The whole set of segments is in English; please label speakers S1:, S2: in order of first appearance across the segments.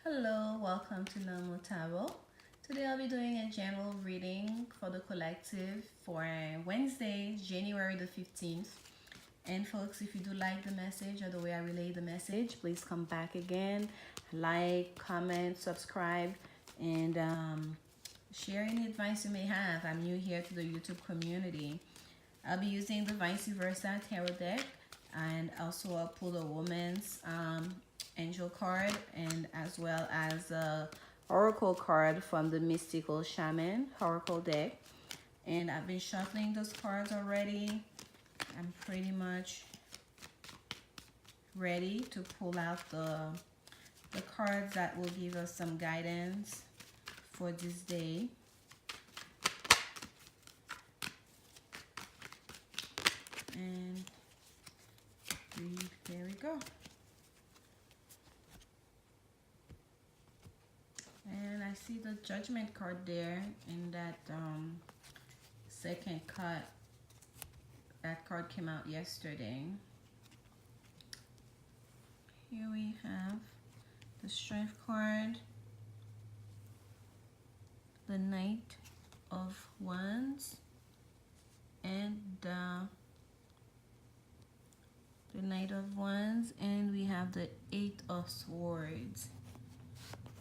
S1: Hello, welcome to Normal Tarot. Today I'll be doing a general reading for the collective for Wednesday, January the 15th. And folks, if you do like the message or the way I relay the message, please come back again, like, comment, subscribe, and share any advice you may have. I'm new here to the YouTube community. I'll be using the Vice Versa Tarot deck, and also I'll pull the Woman's Angel card, and as well as a Oracle card from the Mystical Shaman Oracle deck. And I've been shuffling those cards already. I'm pretty much ready to pull out the cards that will give us some guidance for this day. And there we go. And I see the Judgment card there in that second cut. That card came out yesterday. Here we have the Strength card, the Knight of Wands, and the Knight of Wands, and we have the Eight of Swords.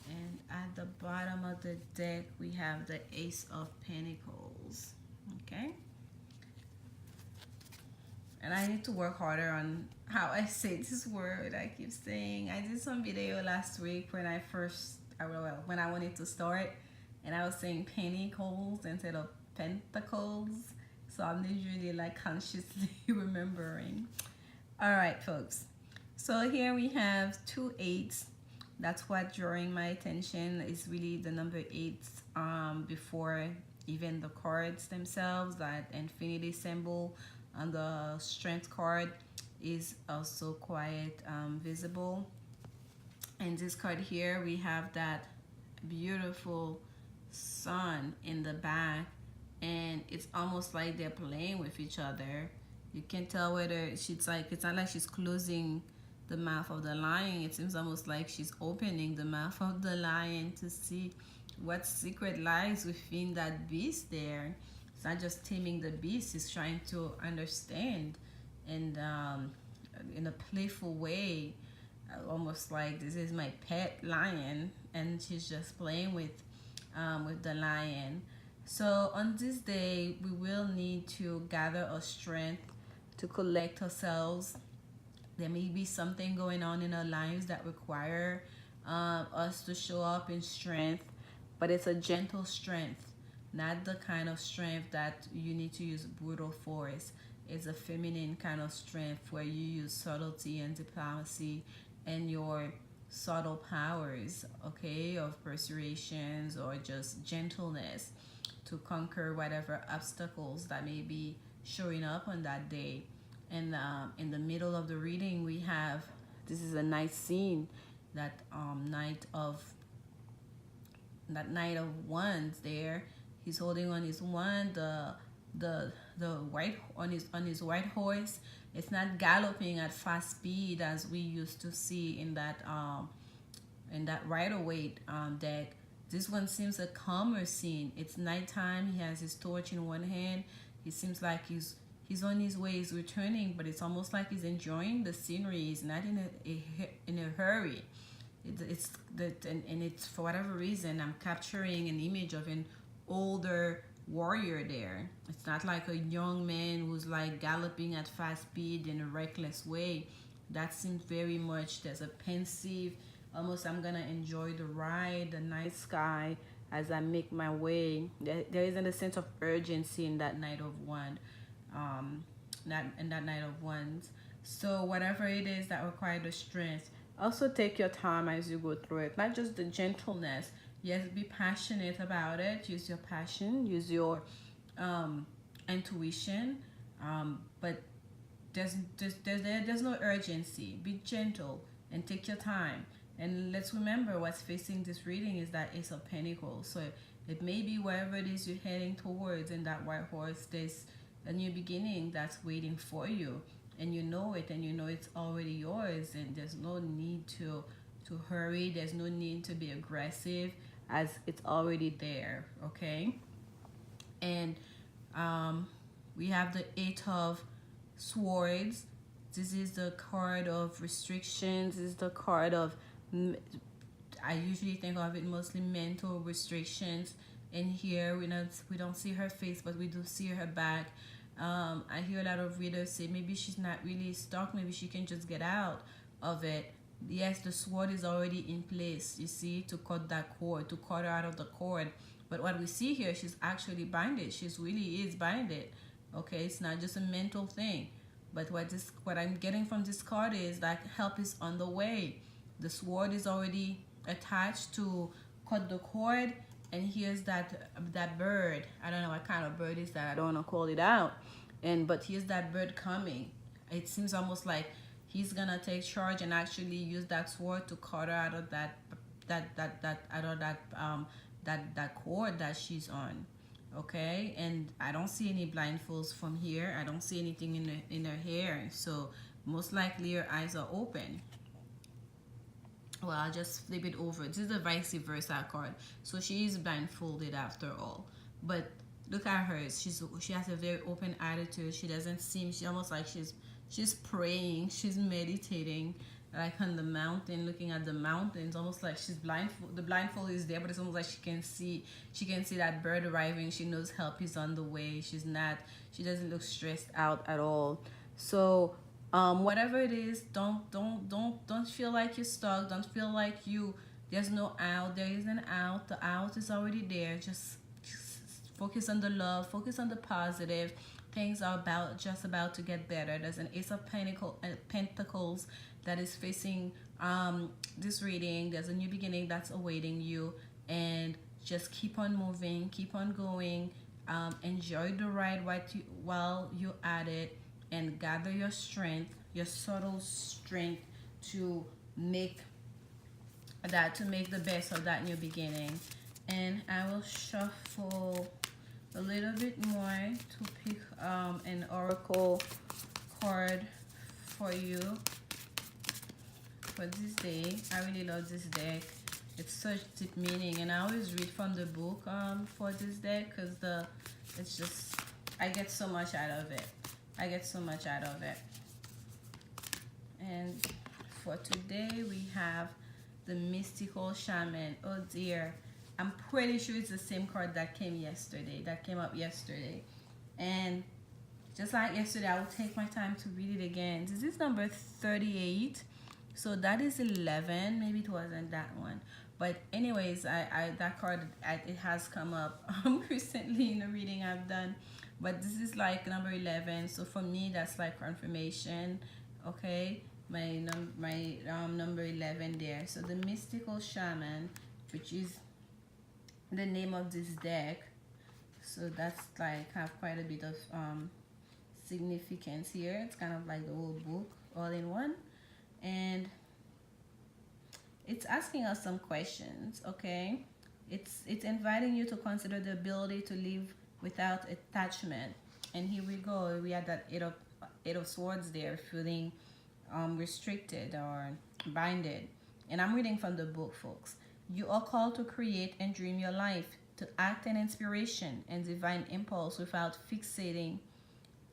S1: And at the bottom of the deck, we have the Ace of Pentacles. Okay? And I need to work harder on how I say this word. I keep saying, I did some video last week when when I wanted to start, and I was saying pentacles instead of pentacles. So I'm usually like consciously remembering. All right, folks. So here we have two eights. That's what drawing my attention is really the number 8 before even the cards themselves. That infinity symbol on the Strength card is also quite visible. And this card here, we have that beautiful sun in the back, and it's almost like they're playing with each other. You can tell whether she's like, it's not like she's closing the mouth of the lion. It seems almost like she's opening the mouth of the lion to see what secret lies within that beast there. It's not just taming the beast, it's trying to understand, and in a playful way, almost like this is my pet lion, and she's just playing with the lion. So on this day, we will need to gather our strength to collect ourselves. There may be something going on in our lives that require us to show up in strength, but it's a gentle strength, not the kind of strength that you need to use brutal force. It's a feminine kind of strength where you use subtlety and diplomacy and your subtle powers, okay, of persuasions or just gentleness to conquer whatever obstacles that may be showing up on that day. And in the middle of the reading, we have, this is a nice scene, that Knight of Wands there. He's holding on his wand, the white on his white horse. It's not galloping at fast speed as we used to see in that Rider-Waite deck. This one seems a calmer scene. It's nighttime. He has his torch in one hand. He seems like he's on his way, he's returning, but it's almost like he's enjoying the scenery. He's not in a hurry. It's for whatever reason, I'm capturing an image of an older warrior there. It's not like a young man who's like galloping at fast speed in a reckless way. That seems very much, there's a pensive, almost I'm gonna enjoy the ride, the night sky as I make my way. There isn't a sense of urgency in that Knight of Wands. That Knight of Wands. So whatever it is that requires the strength, also take your time as you go through it. Not just the gentleness. Yes, be passionate about it. Use your passion. Use your intuition. But there's no urgency. Be gentle and take your time. And let's remember, what's facing this reading is that Ace of Pentacles. So it may be wherever it is you're heading towards in that white horse, there's a new beginning that's waiting for you, and you know it, and you know it's already yours, and there's no need to to hurry. There's no need to be aggressive, as it's already there. Okay. And we have the Eight of Swords. This is the card of restrictions. This is the card of, I usually think of it mostly mental restrictions. And here we don't see her face, but we do see her back. I hear a lot of readers say maybe she's not really stuck. Maybe she can just get out of it. Yes, the sword is already in place, you see, to cut that cord, to cut her out of the cord. But what we see here, she's actually binded. She's really is binded. Okay, it's not just a mental thing. But what I'm getting from this card is that help is on the way. The sword is already attached to cut the cord. And here's that bird. I don't know what kind of bird is that. I don't want to call it out. But here's that bird coming. It seems almost like he's gonna take charge and actually use that sword to cut her out of that cord that she's on. Okay, and I don't see any blindfolds from here. I don't see anything in her hair, so most likely her eyes are open. Well, I'll just flip it over. This is the vice versa card, so she is blindfolded after all. But look at her. She has a very open attitude. She doesn't seem. She almost like she's praying. She's meditating, like on the mountain, looking at the mountains, almost like she's blindfold. The blindfold is there, but it's almost like she can see that bird arriving. She knows help is on the way. She doesn't look stressed out at all. So whatever it is, don't feel like you're stuck. Don't feel like there's no out. There is an out. The out is already there. Just focus on the love, focus on the positive. Things are just about to get better. There's an Ace of Pentacles that is facing this reading. There's a new beginning that's awaiting you, and just keep on moving, keep on going. Enjoy the ride while you're at it, and gather your strength, your subtle strength to make the best of that new beginning. And I will shuffle a little bit more to pick an oracle card for you for this day. I really love this deck. It's such deep meaning, and I always read from the book for this deck because it's just, I get so much out of it. And for today we have the Mystical Shaman. Oh dear, I'm pretty sure it's the same card that came up yesterday. And just like yesterday, I will take my time to read it again. This is number 38. So that is 11. Maybe it wasn't that one. But anyways, that card, it has come up recently in a reading I've done. But this is like number 11. So for me, that's like confirmation. Okay. My number 11 there. So the Mystical Shaman, which is the name of this deck, so that's like have quite a bit of significance here. It's kind of like the whole book all in one, and it's asking us some questions. Okay, it's inviting you to consider the ability to live without attachment. And here we go, we had that eight of swords there, feeling restricted or binded. And I'm reading from the book, folks. You are called to create and dream your life, to act in inspiration and divine impulse without fixating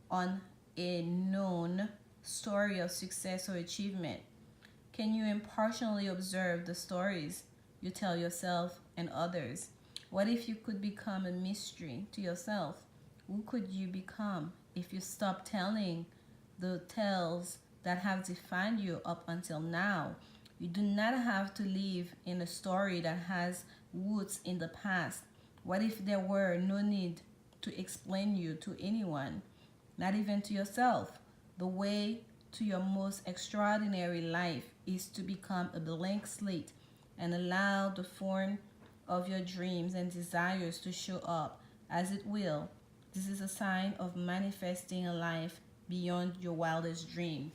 S1: on a known story of success or achievement. Can you impartially observe the stories you tell yourself and others? What if you could become a mystery to yourself? Who could you become if you stop telling the tales that have defined you up until now? You do not have to live in a story that has roots in the past. What if there were no need to explain you to anyone, not even to yourself? The way to your most extraordinary life is to become a blank slate and allow the form of your dreams and desires to show up as it will. This is a sign of manifesting a life beyond your wildest dream.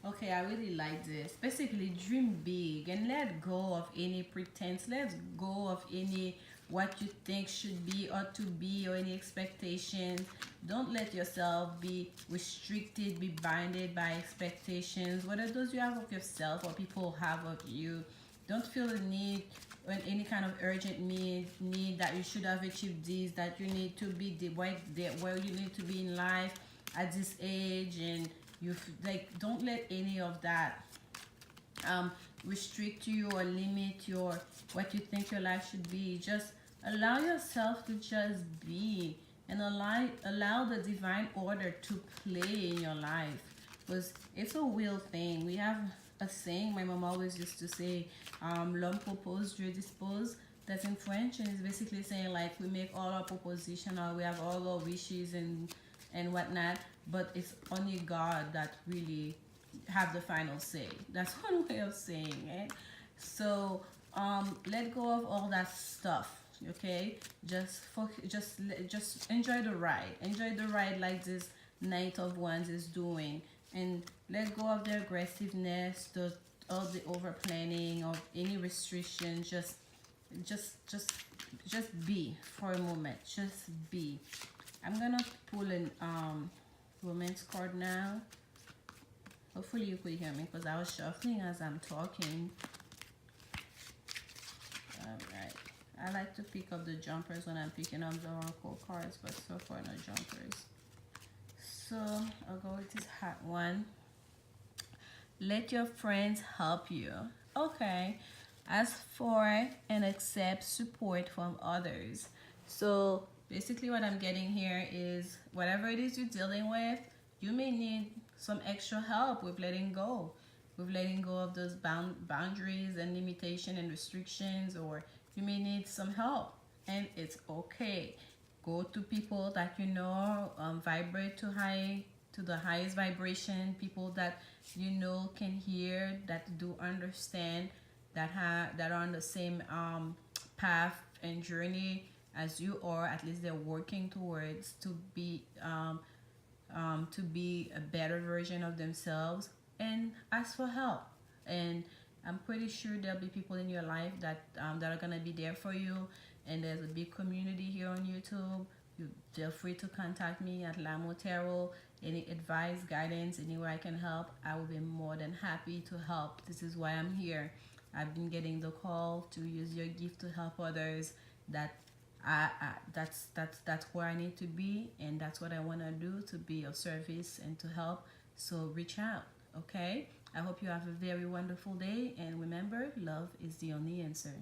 S1: Okay, I really like this. Basically, dream big and let go of any pretense. Let go of any what you think should be or to be or any expectations. Don't let yourself be restricted, be binded by expectations, whether those you have of yourself or people have of you. don't feel the need or any kind of urgent need that you should have achieved this, that you need to be the where you need to be in life at this age, and like, don't let any of that restrict you or limit your what you think your life should be. Just allow yourself to just be, and allow the divine order to play in your life, because it's a real thing. We have a saying my mom always used to say, l'homme propose, Dieu dispose. That's in French, and it's basically saying, like, we make all our proposition, or we have all our wishes and whatnot, but it's only God that really have the final say. That's one way of saying it. So let go of all that stuff, okay? Just enjoy the ride. Enjoy the ride, like this Knight of Wands is doing, and let go of the aggressiveness, all the over planning, of any restriction. Just be for a moment. Just be. I'm gonna pull an romance card now. Hopefully you could hear me, because I was shuffling as I'm talking. Alright. I like to pick up the jumpers when I'm picking up the oracle cards, but so far no jumpers. So I'll go with this hot one. Let your friends help you. Okay. Ask for and accept support from others. So basically what I'm getting here is, whatever it is you're dealing with, you may need some extra help with letting go. With letting go of those boundaries and limitation and restrictions, or you may need some help, and it's okay. Go to people that you know vibrate to the highest vibration, people that you know can hear, that do understand, that are on the same path and journey as you are. At least they're working towards to be a better version of themselves, and ask for help. And I'm pretty sure there'll be people in your life that are gonna be there for you. And there's a big community here on YouTube. You feel free to contact me at Lamo Tarot. Any advice, guidance, anywhere I can help, I will be more than happy to help. This is why I'm here. I've been getting the call to use your gift to help others. That's where I need to be, and that's what I want to do, to be of service and to help. So reach out, okay? I hope you have a very wonderful day, and remember, love is the only answer.